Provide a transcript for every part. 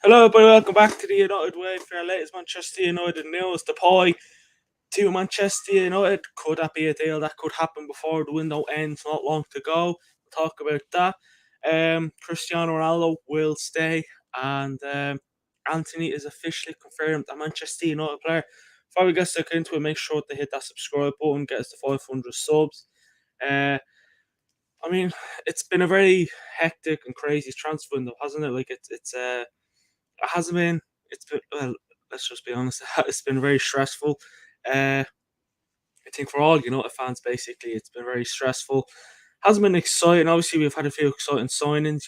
Hello, everybody. Welcome back to the United Way for our latest Manchester United news. Depay to Manchester United. Could that be a deal that could happen before the window ends? Not long to go. We'll talk about that. Cristiano Ronaldo will stay, and Anthony is officially confirmed a Manchester United player. Before we get stuck into it, make sure to hit that subscribe button, get us to 500 subs. Uh, I mean, it's been a very hectic and crazy transfer window, hasn't it? Like it hasn't been. It's been well. Let's just be honest. It's been very stressful. Uh, I think for all United fans, basically, it's been very stressful. Hasn't been exciting. Obviously, we've had a few exciting signings.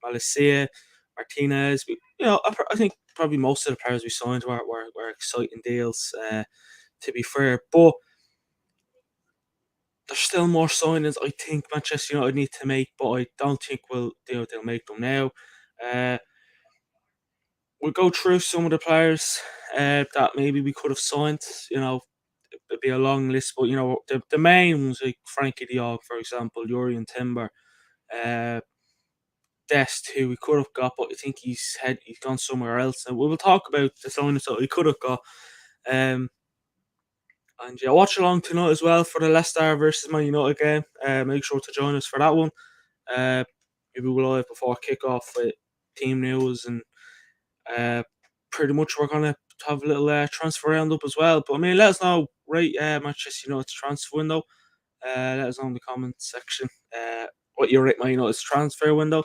Malacia, Martinez. I think probably most of the players we signed were exciting deals. To be fair, but there's still more signings. I think Manchester United need to make, but I don't think they'll make them now. Uh, we'll go through some of the players that maybe we could have signed. It'd be a long list, but the main ones like Frankie de Jong, for example, Yuri Timber, uh, Dest, who we could have got, but I think he's gone somewhere else. And we will talk about the signings that we could have got. Um, and yeah, watch along tonight as well for the Leicester versus Man United game. Make sure to join us for that one. Uh, Maybe we'll live before kickoff with team news and Uh, pretty much we're gonna have a little transfer roundup as well. But I mean, let us know, right? Manchester United's transfer window. Let us know in the comment section what you rate my United's transfer window.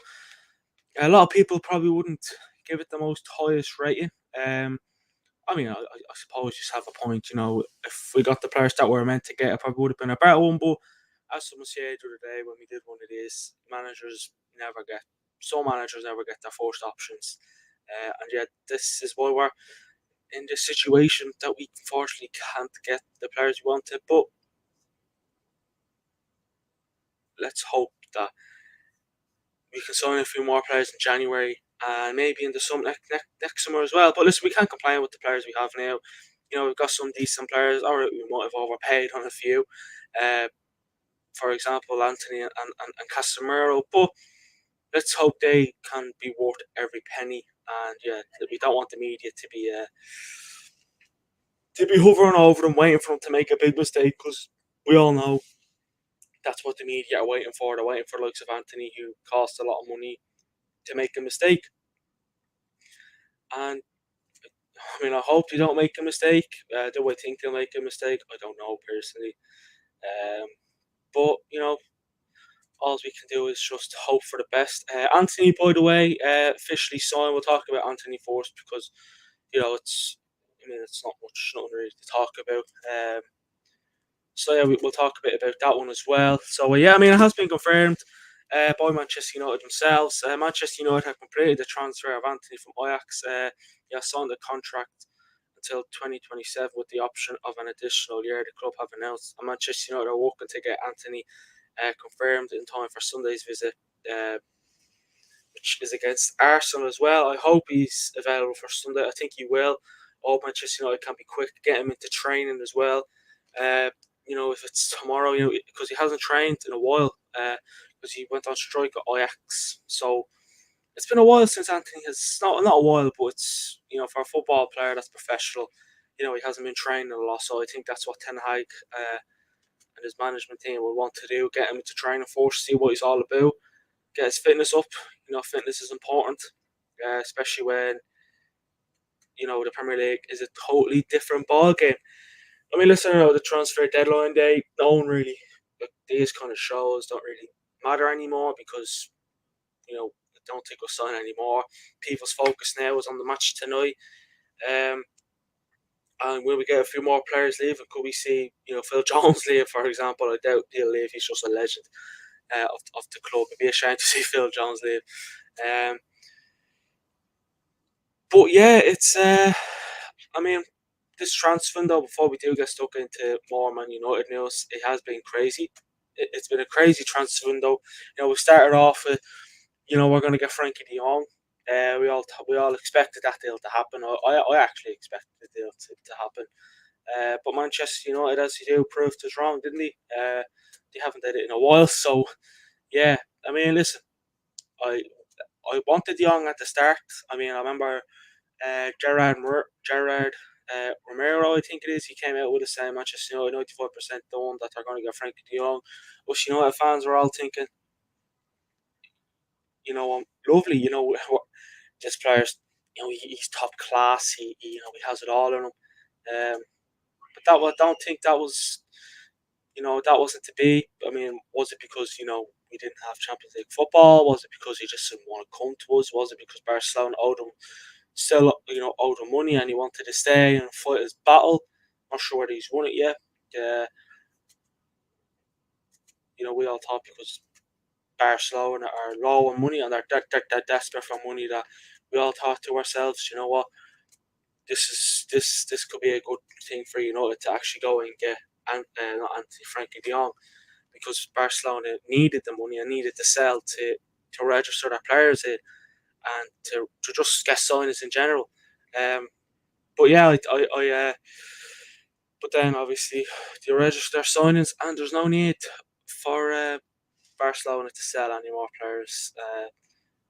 A lot of people probably wouldn't give it the most highest rating. I mean, I suppose you just have a point. If we got the players that were meant to get, it probably would have been a better one. But as someone said the other day when we did one of these, some managers never get their first options. And yet, this is why we're in this situation that we unfortunately can't get the players we wanted. But let's hope that we can sign a few more players in January and maybe in the summer next summer as well. But listen, we can't complain with the players we have now. We've got some decent players. Or we might have overpaid on a few. Uh, for example, Anthony and Casemiro. But let's hope they can be worth every penny. And yeah, we don't want the media to be hovering over them, waiting for them to make a big mistake, because we all know that's what the media are waiting for. They're waiting for the likes of Anthony, who cost a lot of money, to make a mistake. And I mean, I hope they don't make a mistake. Do I think they'll make a mistake? I don't know personally. Um, but all we can do is just hope for the best. Anthony, by the way, officially signed. We'll talk about Anthony first because it's not much, nothing really to talk about. So yeah, we'll talk a bit about that one as well. So yeah, I mean, it has been confirmed by Manchester United themselves. Manchester United have completed the transfer of Anthony from Ajax. He has signed a contract until 2027 with the option of an additional year. The club have announced, and Manchester United are working to get Anthony confirmed in time for Sunday's visit, which is against Arsenal as well. I hope he's available for Sunday. I think he will. I hope Manchester United can be quick, get him into training as well. If it's tomorrow, because he hasn't trained in a while, because he went on strike at Ajax. So it's been a while since Anthony has, not a while, but it's, for a football player that's professional, he hasn't been training a lot. So I think that's what Ten Hag and his management team will want to do, get him into training first, see what he's all about, get his fitness up. Fitness is important, especially when, the Premier League is a totally different ball game. I mean, listen, the transfer deadline day, no one really, these kind of shows don't really matter anymore because, I don't think we'll sign anymore. People's focus now is on the match tonight. Um, and will we get a few more players leaving? Could we see, Phil Jones leave, for example? I doubt he'll leave. He's just a legend of the club. It'd be a shame to see Phil Jones leave. Um, but yeah, it's, I mean, this transfer window, before we do get stuck into more Man United news, it has been crazy. It's been a crazy transfer window. We started off with, we're going to get Frankie de Jong. We all expected that deal to happen. I actually expected the deal to happen. But Manchester United, as you do, proved us wrong, didn't they? They haven't did it in a while. So yeah, I mean, listen, I I wanted De Jong at the start. I mean, I remember Gerard Romero, I think it is. He came out with the same Manchester United 95% done that they're going to get Frankie De Jong. But fans were all thinking, lovely. This player's, he's top class. He has it all in him. But I don't think that was, that wasn't to be. I mean, was it because we didn't have Champions League football? Was it because he just didn't want to come to us? Was it because Barcelona owed him money and he wanted to stay and fight his battle? Not sure whether he's won it yet. Uh, we all thought because Barcelona are low on money and they're desperate for money that we all thought to ourselves, you know what, this could be a good thing for United to actually go and get not Anthony Frankie De Jong, because Barcelona needed the money and needed to sell to register their players in and to just get signings in general. But yeah, but then obviously they register signings and there's no need for Barcelona to sell any more players.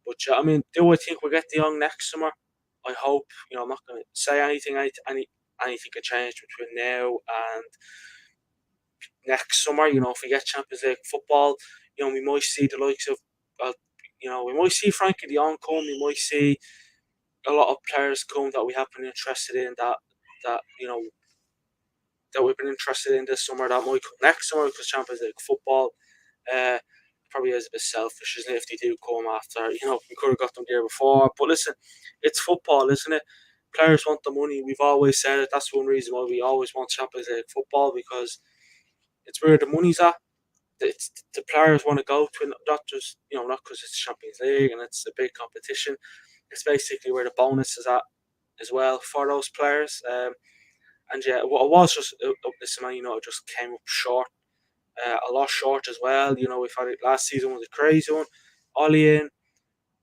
But I mean, do I think we'll get De Jong next summer? I hope. I'm not going to say anything. Anything can change between now and next summer. If we get Champions League football, we might see the likes of, we might see Frankie De Jong come. We might see a lot of players come that we have been interested in. That we've been interested in this summer. That might come next summer because Champions League football. Uh, Probably is a bit selfish, isn't it, if they do come after. We could have got them there before. But listen, it's football, isn't it? Players want the money. We've always said it. That's one reason why we always want Champions League football, because it's where the money's at. The players want to go to it, not just, not because it's Champions League and it's a big competition. It's basically where the bonus is at as well for those players. And yeah, what it was just, listen, man, it just came up short. A lot short as well. We've had it last season was a crazy one. Ollie in,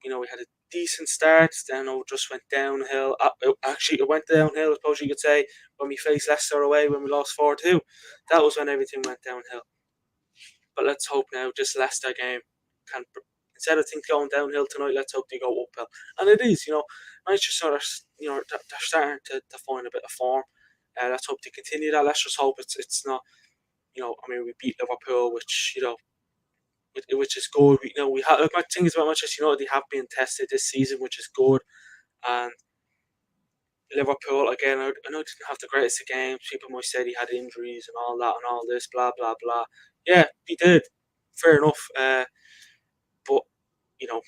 we had a decent start, then it just went downhill. Actually, it went downhill, I suppose you could say, when we faced Leicester away when we lost 4-2. That was when everything went downhill. But let's hope now this Leicester game can, instead of things going downhill tonight, let's hope they go uphill. And it is, Manchester United, they're starting to find a bit of form. Let's hope they continue that. Let's just hope it's not. I mean, we beat Liverpool, which is good. We have, my thing is about Manchester United, they have been tested this season, which is good. And Liverpool again, I know didn't have the greatest of games. People might say he had injuries and all that and all this, blah blah blah. Yeah, he did. Fair enough. But you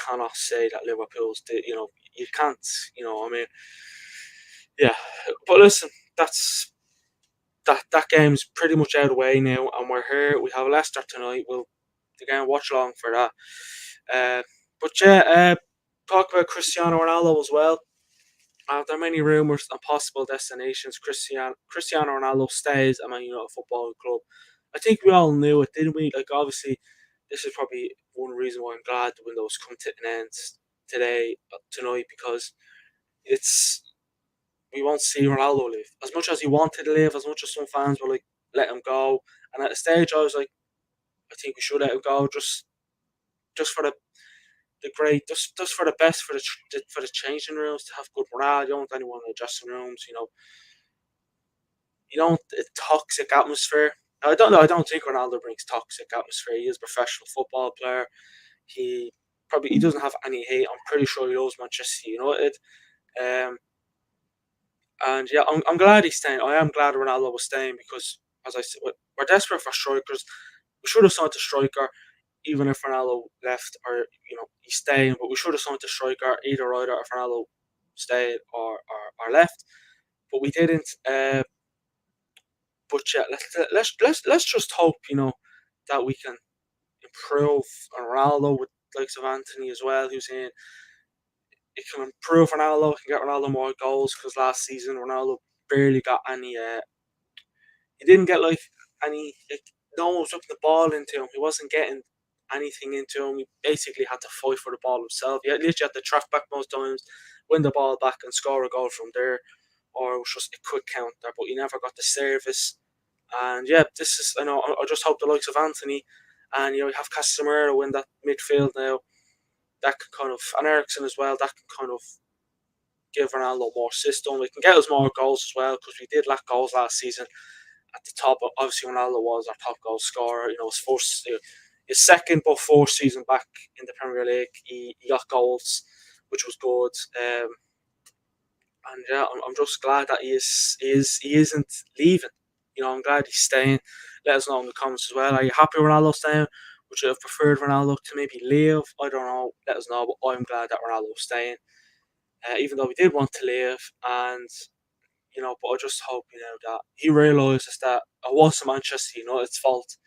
cannot say that Liverpool's did. You can't. I mean, yeah. But listen, that game's pretty much out of the way now, and we're here. We have Leicester tonight. We'll again watch along for that. But yeah, talk about Cristiano Ronaldo as well. There are many rumours and possible destinations. Cristiano Ronaldo stays at Man United Football Club. I think we all knew it, didn't we? Like, obviously, this is probably one reason why I'm glad the window's come to an end tonight, because it's we won't see Ronaldo live. As much as he wanted to live, as much as some fans were like, let him go. And at the stage, I was like, I think we should let him go, just for the great, just for the best for the changing rooms, to have good morale. You don't want anyone in the dressing rooms. You don't a toxic atmosphere. I don't know. I don't think Ronaldo brings toxic atmosphere. He is a professional football player. He doesn't have any hate. I'm pretty sure he loves Manchester United. Um, and yeah, I'm glad he's staying. I am glad Ronaldo was staying, because, as I said, we're desperate for strikers. We should have signed a striker, even if Ronaldo left, or he's staying. But we should have signed a striker, either if Ronaldo stayed or left. But we didn't. But yeah, let's just hope that we can improve on Ronaldo with likes of Antony as well, who's in. It can improve Ronaldo, it can get Ronaldo more goals, because last season Ronaldo barely got any. He didn't get any. No one was looking the ball into him. He wasn't getting anything into him. He basically had to fight for the ball himself. He literally had to track back most times, win the ball back, and score a goal from there, or it was just a quick counter. But he never got the service. And yeah, this is. I just hope the likes of Antony, and you have Casemiro in that midfield now, that can kind of, and Ericsson as well, that can kind of give Ronaldo more system. We can get us more goals as well because we did lack goals last season. At the top, obviously Ronaldo was our top goal scorer. His first, his second but fourth season back in the Premier League, he got goals, which was good. And yeah, I'm just glad that he isn't leaving. I'm glad he's staying. Let us know in the comments as well. Are you happy Ronaldo staying? Would you have preferred Ronaldo to maybe leave? I don't know. Let us know. But I'm glad that Ronaldo's staying, even though we did want to leave. And but I just hope that he realises that it wasn't Manchester United's fault.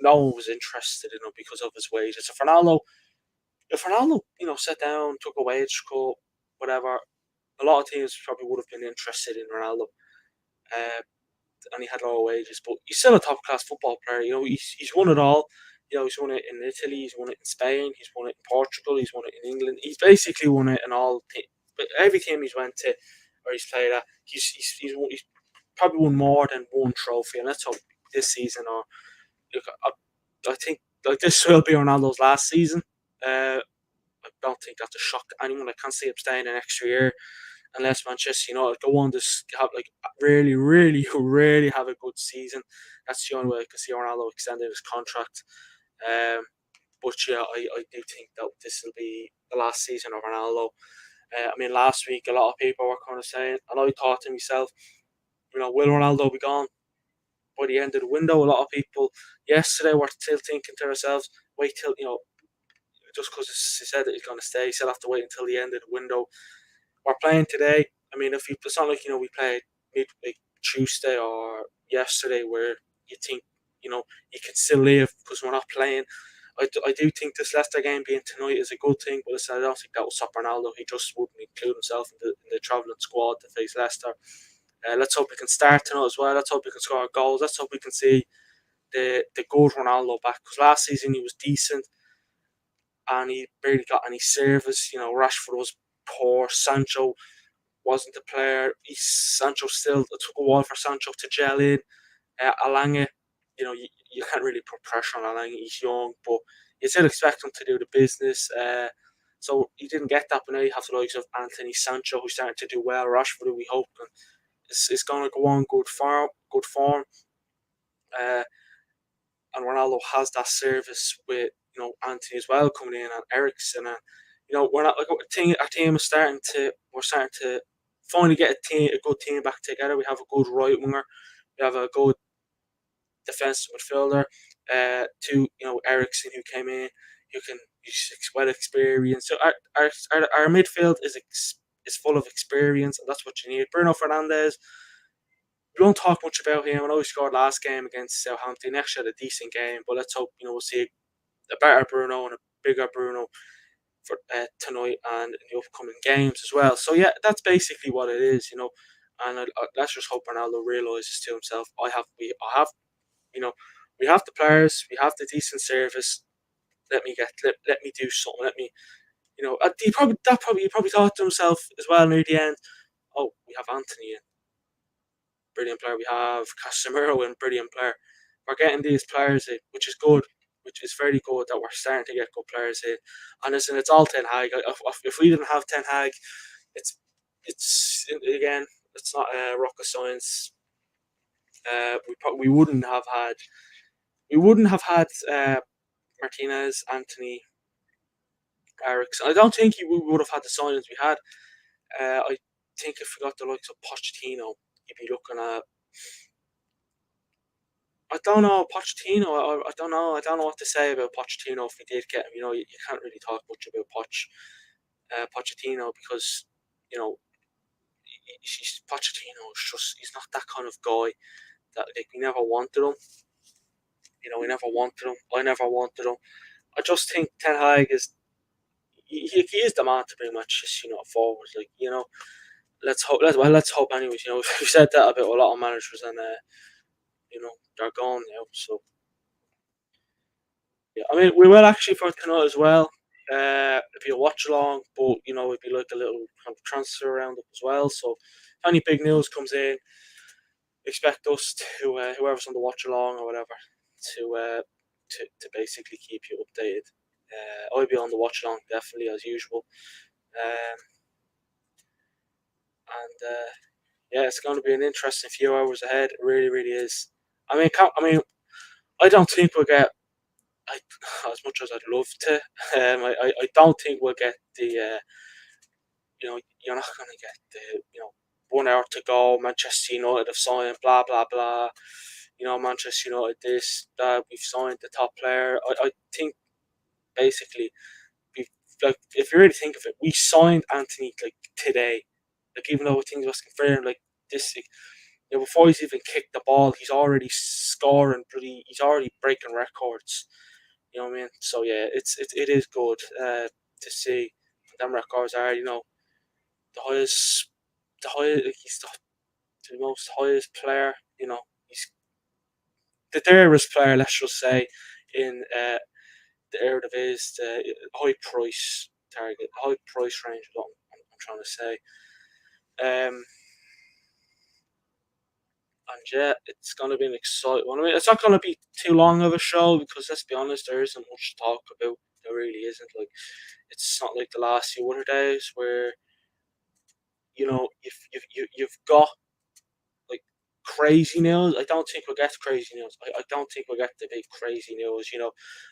No one was interested in him because of his wages. If Ronaldo, sat down, took a wage cut, whatever, a lot of teams probably would have been interested in Ronaldo. Uh, and he had lower wages, but he's still a top class football player. He's won it all. He's won it in Italy, he's won it in Spain, he's won it in Portugal, he's won it in England. He's basically won it in every team he's went to or he's played at. He's probably won more than one trophy, and let's hope this season or look, I think like this will be Ronaldo's last season. I don't think that's a shock to anyone. I can't see him staying an extra year unless Manchester United go on to have like really, really, really have a good season. That's the only way I can see Ronaldo extending his contract. Um, but yeah, I do think that this will be the last season of Ronaldo. Last week a lot of people were kind of saying, and I thought to myself, will Ronaldo be gone by the end of the window? A lot of people yesterday were still thinking to themselves, wait till just because he said that he's going to stay, he still have to wait until the end of the window. We're playing today. It's not like we played midweek Tuesday or yesterday where you think you can still live because we're not playing. I do think this Leicester game being tonight is a good thing, but I don't think that will stop Ronaldo. He just wouldn't include himself in the travelling squad to face Leicester. Let's hope we can start tonight as well. Let's hope we can score goals. Let's hope we can see the good Ronaldo back, because last season he was decent and he barely got any service. Rashford was poor. Sancho wasn't the player. Sancho still, it took a while for Sancho to gel in. Alanga, you can't really put pressure on Alanga. He's young, but you still expect him to do the business. So he didn't get that, but now you have the likes of Anthony Sancho, who's starting to do well. Rashford, who we hope is going to go on good form. Uh, and Ronaldo has that service with Anthony as well coming in, and Eriksen, and we're not like our team is starting to finally get a good team back together. We have a good right winger, we have a good defensive midfielder. Eriksen, who came in, he's well experienced. So our midfield is full of experience, and that's what you need. Bruno Fernandes, we don't talk much about him. I know he scored last game against Southampton. He actually had a decent game, but let's hope we'll see a better Bruno and a bigger Bruno for tonight and in the upcoming games as well. So yeah, that's basically what it is, And let's just hope Ronaldo realizes to himself, we have the players, we have the decent service. Let me do something. Let me, he probably thought to himself as well near the end. Oh, we have Anthony in, brilliant player. We have Casemiro in, brilliant player. We're getting these players in, which is good, which is very good that we're starting to get good players in. And listen, it's all Ten Hag. If we didn't have Ten Hag, it's again, it's not rocket science. We wouldn't have had Martinez, Anthony, Eriksen. I don't think we would have had the signings we had. I think if we got the likes of Pochettino, you'd be looking at. I don't know Pochettino. I don't know. I don't know what to say about Pochettino if we did get him. You can't really talk much about Pochettino because Pochettino is he's not that kind of guy that we never wanted him. We never wanted him. I never wanted him. I just think Ten Hag is he is the man to bring Manchester forward. Let's hope. Let's hope. Anyways, we've said that about a lot of managers, and they're gone now. So yeah, we will actually for tonight as well. It'd be a watch along, but it'd be like a little kind of transfer roundup as well. So if any big news comes in, expect us to whoever's on the watch along or whatever to basically keep you updated. I'll be on the watch along definitely as usual. Um, and yeah, it's going to be an interesting few hours ahead. It really, really is. I don't think we'll get I, as much as I'd love to. I don't think we'll get the. You're not going to get the 1 hour to go. Manchester United have signed blah blah blah. Manchester United this that we've signed the top player. I think basically we like if you really think of it, we signed Anthony like today. Like even though things was confirmed like this. Before he's even kicked the ball, he's already scoring. He's already breaking records. You know what I mean? So yeah, it is good to see them records are the highest, he's the most highest player. He's the dearest player, let's just say, in the Eredivisie, the high price target, high price range. Is what I'm trying to say. And yeah, it's going to be an exciting one. I mean, it's not going to be too long of a show because let's be honest, there isn't much to talk about. There really isn't. Like, it's not like the last few other days where you've got like crazy news. I don't think we'll get crazy news. I don't think we'll get the big crazy news.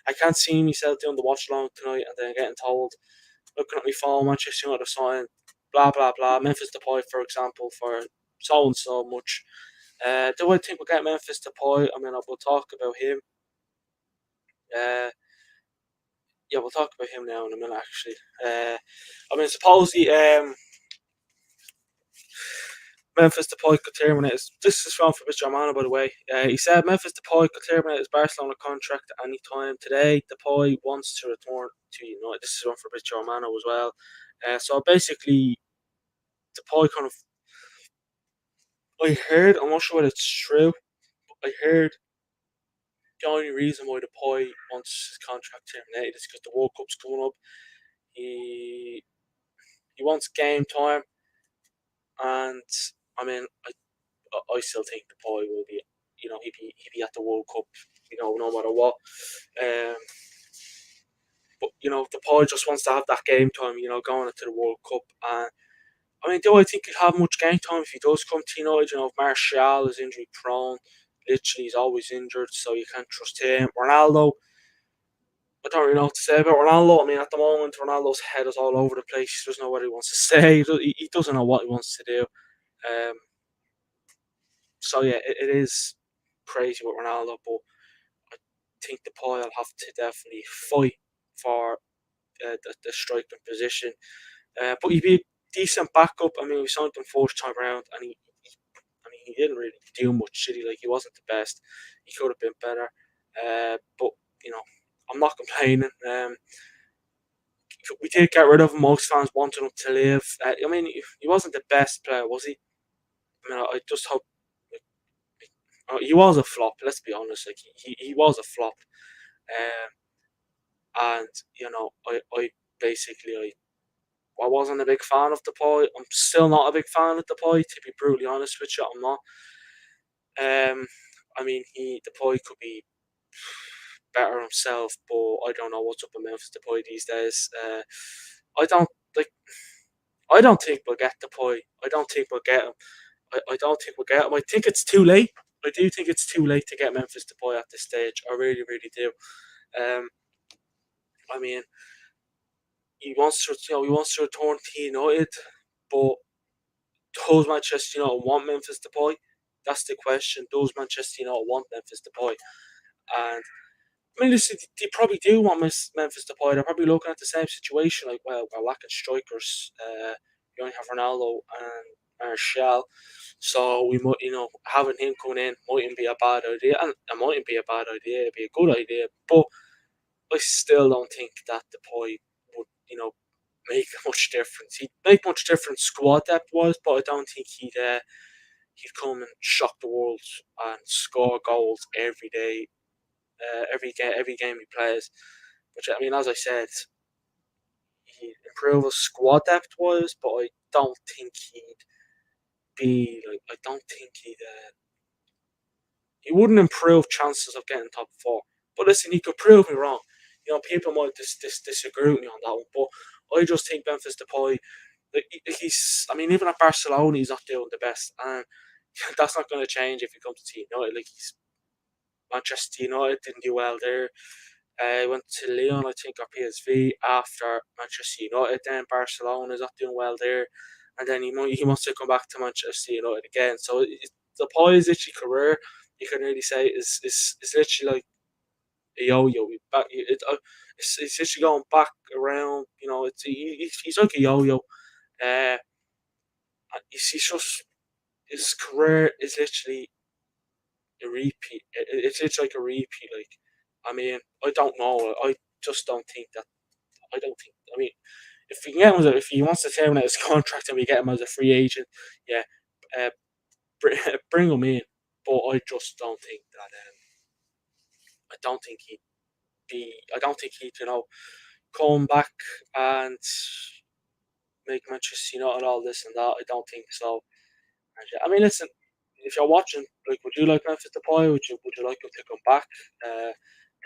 I can't see myself doing the watch along tonight and then getting told, looking at my phone, Manchester United have signed, blah blah blah. Memphis Depay, for example, for so and so much. Do I think we'll get Memphis Depay? I mean, we'll talk about him. Uh, yeah, we'll talk about him now in a minute. Actually, I mean, supposedly, Memphis Depay could terminate his. This is from Fabrizio Romano, by the way. He said Memphis Depay could terminate his Barcelona contract at any time today. Depay wants to return to United. This is from Fabrizio Romano as well. So basically, Depay kind of. I heard. I'm not sure whether it's true. But I heard the only reason why Depay wants his contract terminated is because the World Cup's coming up. He he wants game time, and I mean, I still think Depay will be, he'd be at the World Cup, no matter what. Um, but Depay just wants to have that game time, going into the World Cup. And I mean, do I think he'll have much game time if he does come to United? Martial is injury prone. Literally, he's always injured, so you can't trust him. Ronaldo, I don't really know what to say about Ronaldo. I mean, at the moment, Ronaldo's head is all over the place. He doesn't know what he wants to say. He doesn't know what he wants to do. Um, so yeah, it is crazy with Ronaldo, but I think the Depay will have to definitely fight for the striking position. But he'd be a decent backup. I mean, we signed him first time round, and he didn't really do much, did he? Like, he wasn't the best. He could have been better. But I'm not complaining. We did get rid of him. Most fans wanted him to leave. I mean, he wasn't the best player, was he? I mean, I just hope. He was a flop. Let's be honest. Like he was a flop. And I basically I wasn't a big fan of Depay. I'm still not a big fan of Depay. To be brutally honest with you, I'm not. I mean, Depay could be better himself, but I don't know what's up with Memphis Depay these days. I don't like. I don't think we'll get Depay. I don't think we'll get him. I don't think we'll get him. I think it's too late. I do think it's too late to get Memphis Depay at this stage. I really, really do. Um, I mean, he wants to return to United, but does Manchester United want Memphis Depay? That's the question. Does Manchester United want Memphis Depay? And I mean, listen, they probably do want Memphis Depay. They're probably looking at the same situation. Like, well, we're lacking strikers. We only have Ronaldo and Martial, so we might, having him coming in mightn't be a bad idea, and it mightn't be a bad idea. It'd be a good idea, but I still don't think that Depay would, make much difference. He'd make much difference squad depth wise, but I don't think he'd come and shock the world and score goals every day, every game he plays. Which I mean, as I said, he'd improve his squad depth wise, but I don't think he'd be like. I don't think he wouldn't improve chances of getting top four. But listen, he could prove me wrong. people might disagree with me on that one, but I just think Memphis Depay, like, he's, I mean, even at Barcelona, he's not doing the best, and that's not going to change if he comes to United. Like, he's Manchester United didn't do well there. Went to Lyon, I think, or PSV after Manchester United. Then Barcelona is not doing well there, and then he wants to come back to Manchester United again. So the Depay's literally career, you can really say, is literally like a yo-yo. It's literally going back around. He's like a yo-yo. Uh, he's just, his career is literally a repeat. It's like a repeat. Like, I mean, I don't know. I just don't think that. I don't think. I mean, if we can get him, if he wants to terminate his contract and we get him as a free agent, yeah, uh, bring him in. But I just don't think that. I don't think he'd be. I don't think he'd, come back and make Manchester United all this and that. I don't think so. And, yeah, I mean, listen, if you're watching, like, would you like Memphis Depay? Would you like him to come back? To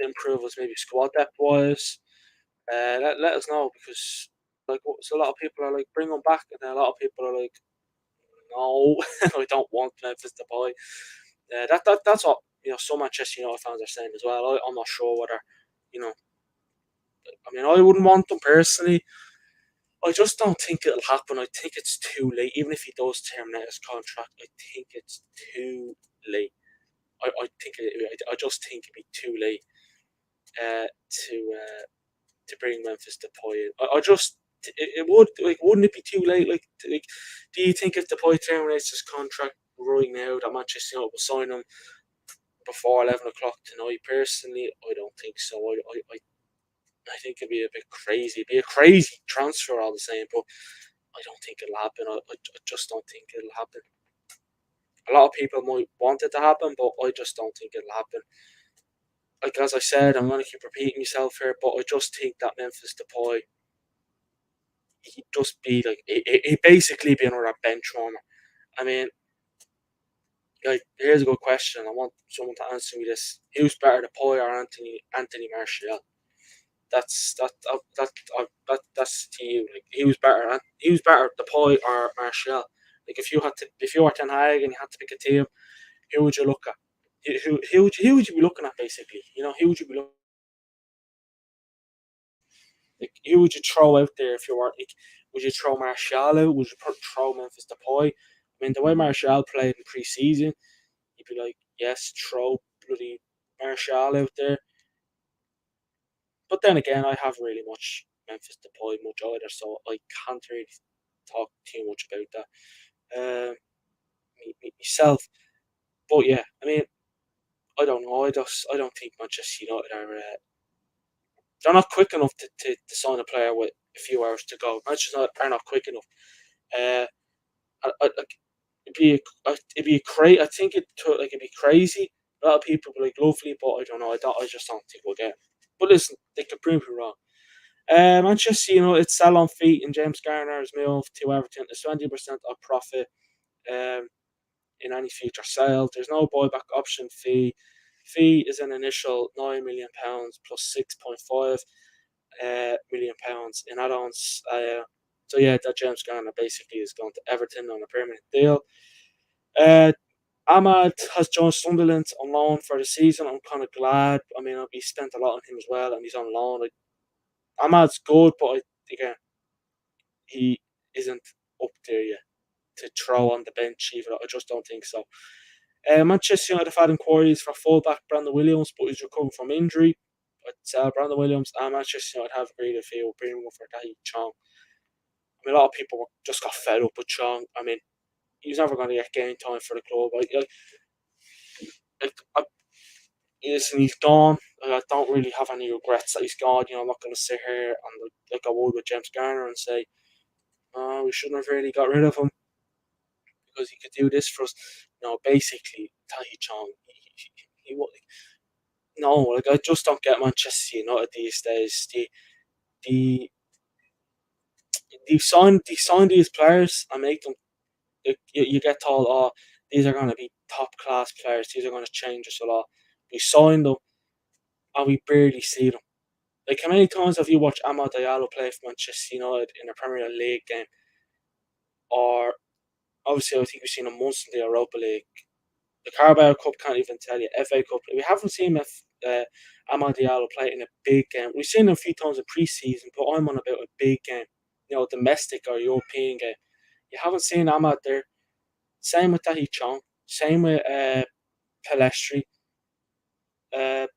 improve us maybe squad depth wise? Let us know, because like, so a lot of people are like, bring him back, and then a lot of people are like, no, I don't want Memphis Depay. That's what, some Manchester United fans are saying as well. I'm not sure whether, you know I mean, I wouldn't want them personally. I just don't think it'll happen. I think it's too late. Even if he does terminate his contract, I think it's too late. I just think it'd be too late to bring Memphis Depay in. I just, it would, like, wouldn't it be too late? Like, do you think if Depay terminates his contract right now that Manchester United will sign him before 11 o'clock tonight? Personally, I don't think so. I think it'd be a bit crazy. It'd be a crazy transfer all the same, but I don't think it'll happen. I just don't think it'll happen. A lot of people might want it to happen, but I just don't think it'll happen. Like, as I said, I'm going to keep repeating myself here, but I just think that Memphis Depay, he'd just be like, he'd basically be another bench warmer. I mean, like, here's a good question. I want someone to answer me this: who's better, Depay or Anthony Martial? That's to you. Like, who's better? Who's better, Depay or Martial? Like, if you were Ten Hag and you had to pick a team, who would you look at? Who would you be looking at, basically? Who would you be looking? Like, who would you throw out there if you were, like? Would you throw Martial out? Would you throw Memphis Depay? I mean, the way Martial played in pre-season, you'd be like, yes, throw bloody Martial out there. But then again, I haven't really much Memphis Depay much either, so I can't really talk too much about that myself. But yeah, I mean, I don't know. I don't think Manchester United are. They're not quick enough to sign a player with a few hours to go. Manchester United are not quick enough. Uh, it'd be crazy. I think it'd be crazy. A lot of people would be like, lovely, but I don't know. I just don't think we'll get it. But listen, they could prove me wrong. Manchester United sell on feet in James Garner's move to Everton is 20% of profit in any future sale. There's no buyback option fee. Fee is an initial £9 million plus £6.5 million in add-ons. So yeah, that James Garner basically is going to Everton on a permanent deal. Ahmad has joined Sunderland on loan for the season. I'm kind of glad. I mean, we spent a lot on him as well, and he's on loan. Ahmad's good, but again, he isn't up there yet to throw on the bench either. I just don't think so. Manchester United have had inquiries for fullback Brandon Williams, but he's recovering from injury. But Brandon Williams and Manchester United have agreed if he will bring one for Dahi Chong. I mean, a lot of people just got fed up with Chong. I mean, he's never going to get game time for the club. Listen, he's gone. I don't really have any regrets that he's gone. I'm not going to sit here and, like I would with James Garner, and say, oh, we shouldn't have really got rid of him because he could do this for us. No, basically, Tahi Chong, no, like, I just don't get Manchester United these days. The they sign these players and make them. You get told, oh, these are going to be top class players. These are going to change us a lot. We sign them and we barely see them. Like, how many times have you watched Amad Diallo play for Manchester United in a Premier League game? Or, obviously, I think we've seen him once in the Europa League. The Carabao Cup can't even tell you. FA Cup. We haven't seen Amad Diallo play in a big game. We've seen him a few times in pre-season, but I'm on about a big game. Domestic or European game. You haven't seen Ahmad there. Same with Dahi Chong. Same with Pelestri. Uh,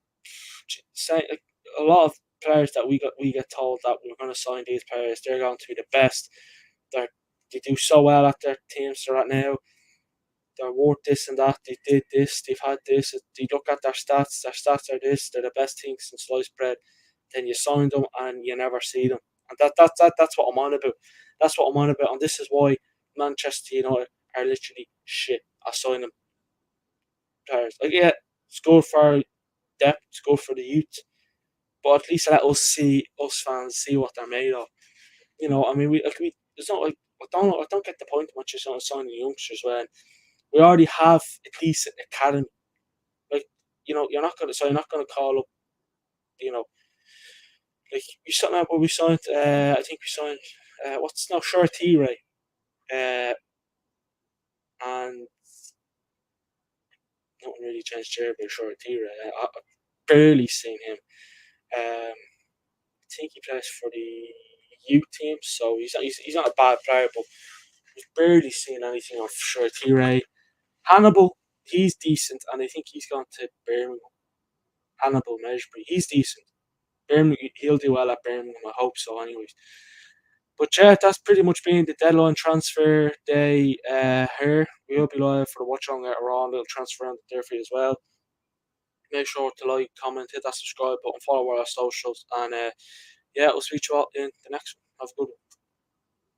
like, a lot of players that we get told that we're going to sign these players. They're going to be the best. They do so well at their teams right now. They're worth this and that. They did this. They've had this. You look at their stats. Their stats are this. They're the best thing since sliced bread. Then you sign them and you never see them. And that's what I'm on about. That's what I'm on about. And this is why Manchester United are literally shit at signing players. Like, yeah, it's good for depth. It's good for the youth. But at least let us fans see what they're made of. I mean, it's not like I don't get the point of Manchester United signing youngsters when we already have at least an academy. Like, you're not gonna call up, you know, like we signed what we signed. I think we signed what's now Shorty, and not really changed here, but Shorty. I barely seen him. I think he plays for the youth team, so he's not a bad player, but we've barely seen anything of Shorty. Hannibal, he's decent, and I think he's gone to Birmingham. Hannibal Mejbri, he's decent. Birmingham, he'll do well at Birmingham. I hope so, anyways. But yeah, that's pretty much been the deadline transfer day here. We'll be live for the watch on later on. Little transfer on there for you as well. Make sure to like, comment, hit that subscribe button, follow our socials, and yeah, we'll speak to you all in the next one. Have a good one.